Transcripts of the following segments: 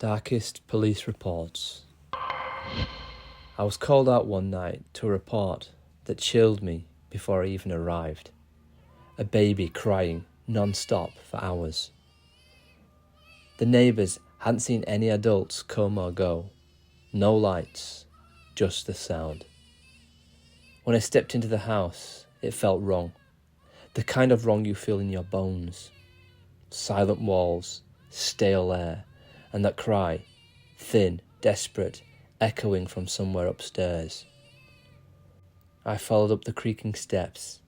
Darkest police reports. I was called out one night to a report that chilled me before I even arrived. A baby crying non-stop for hours. The neighbours hadn't seen any adults come or go. No lights, just the sound. When I stepped into the house, it felt wrong. The kind of wrong you feel in your bones. Silent walls, stale air, and that cry, thin, desperate, echoing from somewhere upstairs. I followed up the creaking steps,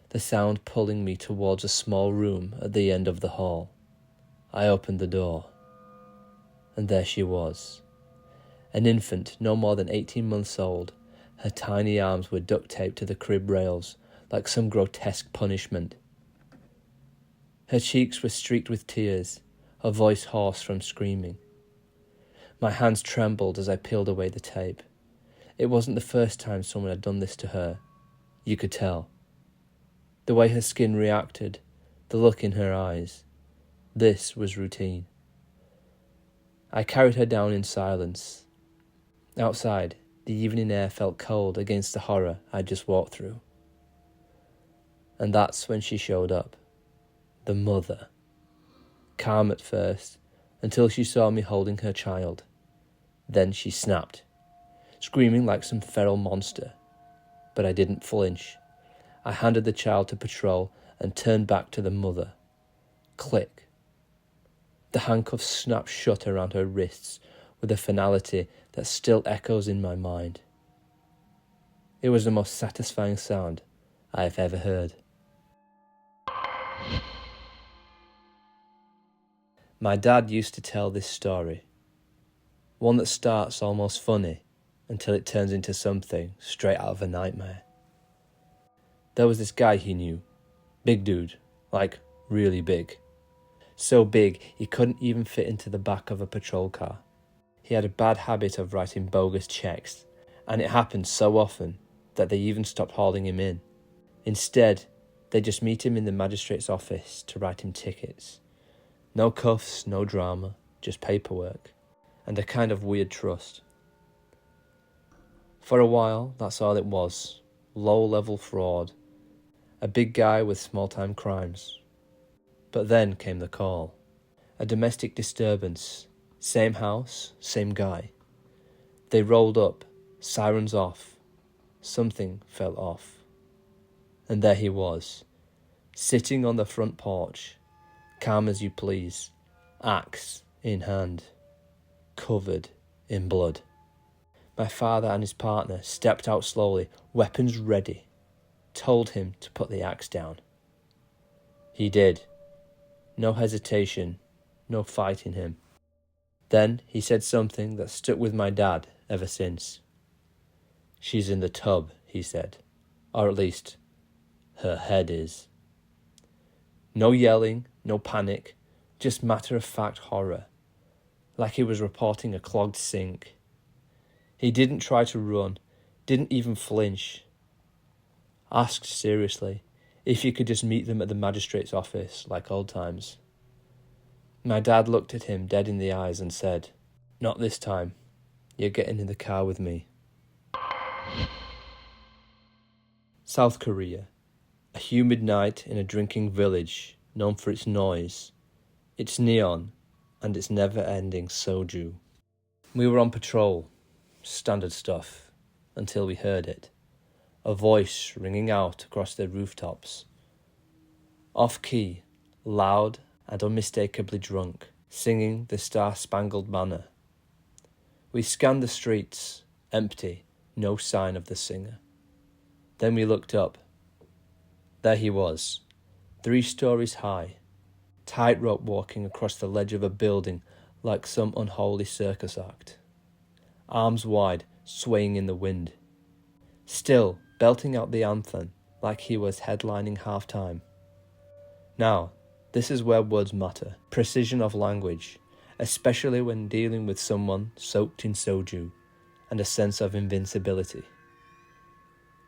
the sound pulling me towards a small room at the end of the hall. I opened the door, and there she was. An infant no more than 18 months old. Her tiny arms were duct taped to the crib rails like some grotesque punishment. Her cheeks were streaked with tears, her voice hoarse from screaming. My hands trembled as I peeled away the tape. It wasn't the first time someone had done this to her. You could tell. The way her skin reacted, the look in her eyes. This was routine. I carried her down in silence. Outside, the evening air felt cold against the horror I'd just walked through. And that's when she showed up. The mother. Calm at first, until she saw me holding her child. Then she snapped, screaming like some feral monster. But I didn't flinch. I handed the child to patrol and turned back to the mother. Click. The handcuffs snapped shut around her wrists with a finality that still echoes in my mind. It was the most satisfying sound I have ever heard. My dad used to tell this story, one that starts almost funny until it turns into something straight out of a nightmare. There was this guy he knew, big dude, like really big. So big he couldn't even fit into the back of a patrol car. He had a bad habit of writing bogus checks, and it happened so often that they even stopped hauling him in. Instead, they just meet him in the magistrate's office to write him tickets. No cuffs, no drama, just paperwork, and a kind of weird trust. For a while, that's all it was. Low-level fraud. A big guy with small-time crimes. But then came the call. A domestic disturbance. Same house, same guy. They rolled up, sirens off. Something fell off. And there he was, sitting on the front porch, calm as you please, axe in hand, covered in blood. My father and his partner stepped out slowly, weapons ready, told him to put the axe down. He did. No hesitation, no fight in him. Then he said something that stuck with my dad ever since. She's in the tub, he said, or at least, her head is. No yelling, no panic, just matter-of-fact horror, like he was reporting a clogged sink. He didn't try to run, didn't even flinch. Asked seriously if you could just meet them at the magistrate's office like old times. My dad looked at him dead in the eyes and said, "Not this time. You're getting in the car with me." South Korea. A humid night in a drinking village known for its noise, its neon, and its never-ending soju. We were on patrol, standard stuff, until we heard it. A voice ringing out across the rooftops. Off-key, loud and unmistakably drunk, singing the Star-Spangled Banner. We scanned the streets, empty, no sign of the singer. Then we looked up. There he was, 3 stories high, tightrope walking across the ledge of a building like some unholy circus act. Arms wide, swaying in the wind. Still belting out the anthem like he was headlining halftime. Now, this is where words matter. Precision of language, especially when dealing with someone soaked in soju, and a sense of invincibility.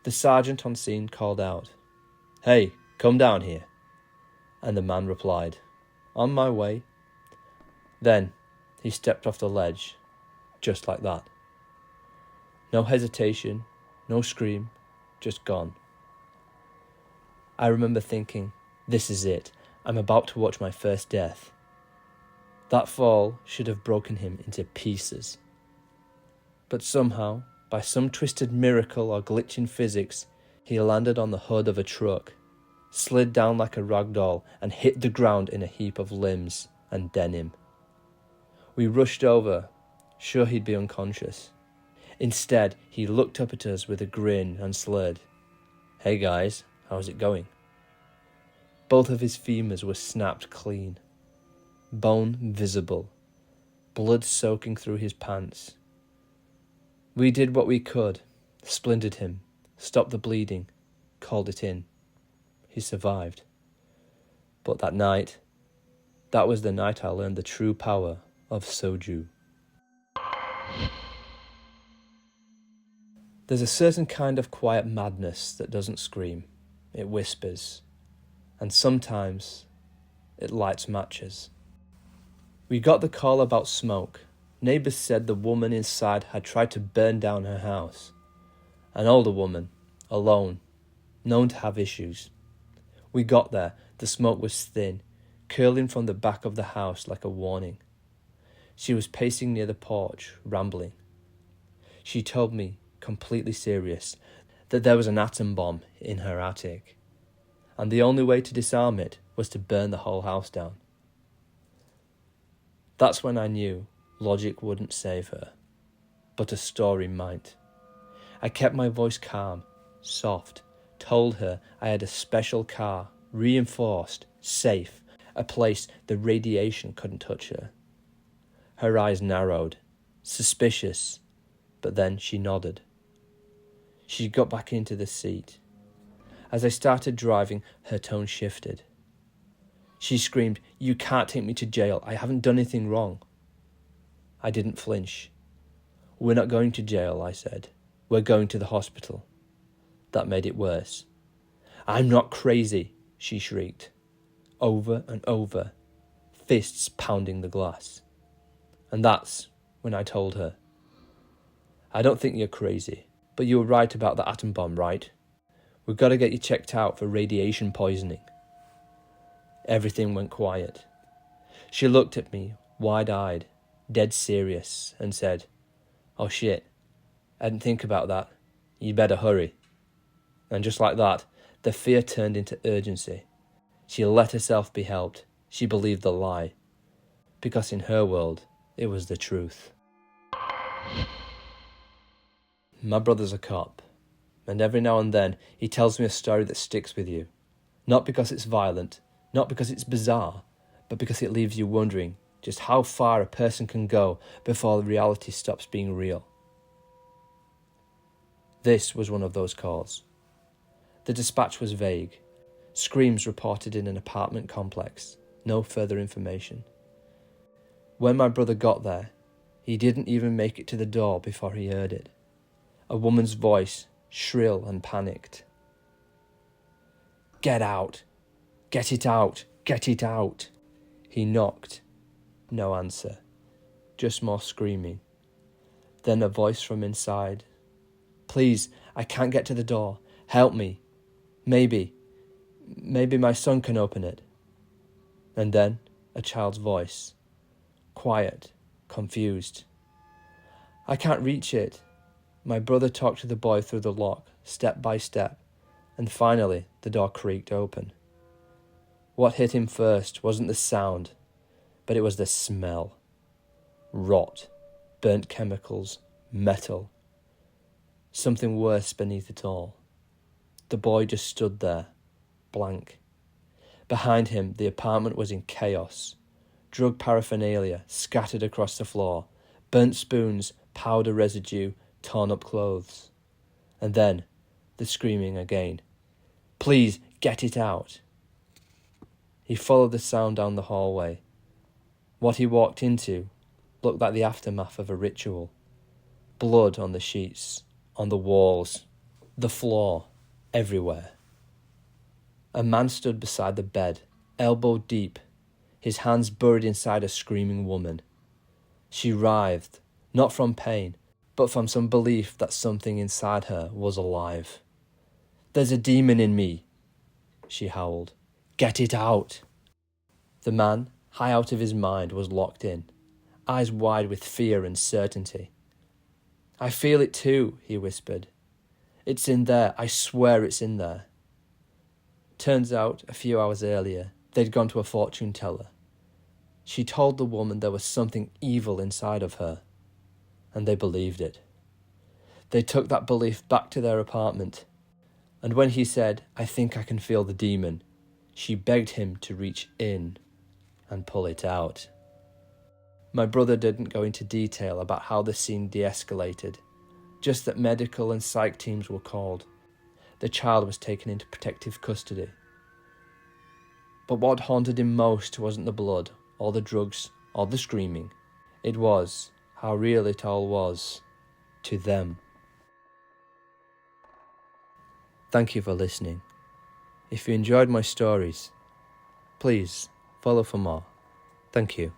The sergeant on scene called out, "Hey, come down here." And the man replied, "On my way." Then, he stepped off the ledge, just like that. No hesitation, no scream, just gone. I remember thinking, this is it. I'm about to watch my first death. That fall should have broken him into pieces. But somehow, by some twisted miracle or glitch in physics, he landed on the hood of a truck, slid down like a rag doll, and hit the ground in a heap of limbs and denim. We rushed over, sure he'd be unconscious. Instead, he looked up at us with a grin and slurred, "Hey guys, how's it going?" Both of his femurs were snapped clean, bone visible, blood soaking through his pants. We did what we could, splintered him, stopped the bleeding, called it in. He survived. But that night, that was the night I learned the true power of soju. There's a certain kind of quiet madness that doesn't scream, it whispers, and sometimes it lights matches. We got the call about smoke. Neighbours said the woman inside had tried to burn down her house. An older woman, alone, known to have issues. We got there, the smoke was thin, curling from the back of the house like a warning. She was pacing near the porch, rambling. She told me, completely serious, that there was an atom bomb in her attic, and the only way to disarm it was to burn the whole house down. That's when I knew logic wouldn't save her, but a story might. I kept my voice calm, soft, told her I had a special car, reinforced, safe, a place the radiation couldn't touch her. Her eyes narrowed, suspicious, but then she nodded. She got back into the seat. As I started driving, her tone shifted. She screamed, "You can't take me to jail. I haven't done anything wrong." I didn't flinch. "We're not going to jail," I said. "We're going to the hospital." That made it worse. "I'm not crazy," she shrieked. Over and over, fists pounding the glass. And that's when I told her, "I don't think you're crazy, but you were right about the atom bomb, right? We've got to get you checked out for radiation poisoning." Everything went quiet. She looked at me, wide-eyed, dead serious, and said, "Oh shit, I didn't think about that. You better hurry." And just like that, the fear turned into urgency. She let herself be helped. She believed the lie. Because in her world, it was the truth. My brother's a cop, and every now and then he tells me a story that sticks with you. Not because it's violent, not because it's bizarre, but because it leaves you wondering just how far a person can go before reality stops being real. This was one of those calls. The dispatch was vague. Screams reported in an apartment complex. No further information. When my brother got there, he didn't even make it to the door before he heard it. A woman's voice, shrill and panicked. "Get out! Get it out! Get it out!" He knocked. No answer. Just more screaming. Then a voice from inside. "Please, I can't get to the door. Help me. Maybe my son can open it." And then a child's voice. Quiet, confused. "I can't reach it." My brother talked to the boy through the lock, step by step, and finally the door creaked open. What hit him first wasn't the sound, but it was the smell. Rot, burnt chemicals, metal. Something worse beneath it all. The boy just stood there, blank. Behind him, the apartment was in chaos. Drug paraphernalia scattered across the floor, burnt spoons, powder residue, torn up clothes. And then, the screaming again. "Please, get it out." He followed the sound down the hallway. What he walked into looked like the aftermath of a ritual. Blood on the sheets, on the walls, the floor, everywhere. A man stood beside the bed, elbow deep, his hands buried inside a screaming woman. She writhed, not from pain, but from some belief that something inside her was alive. "There's a demon in me," she howled. "Get it out!" The man, high out of his mind, was locked in, eyes wide with fear and certainty. "I feel it too," he whispered. "It's in there, I swear it's in there." Turns out, a few hours earlier, they'd gone to a fortune teller. She told the woman there was something evil inside of her, and they believed it. They took that belief back to their apartment, and when he said, "I think I can feel the demon," she begged him to reach in and pull it out. My brother didn't go into detail about how the scene de-escalated, just that medical and psych teams were called. The child was taken into protective custody. But what haunted him most wasn't the blood, or the drugs, or the screaming. It was how real it all was to them. Thank you for listening. If you enjoyed my stories, please follow for more. Thank you.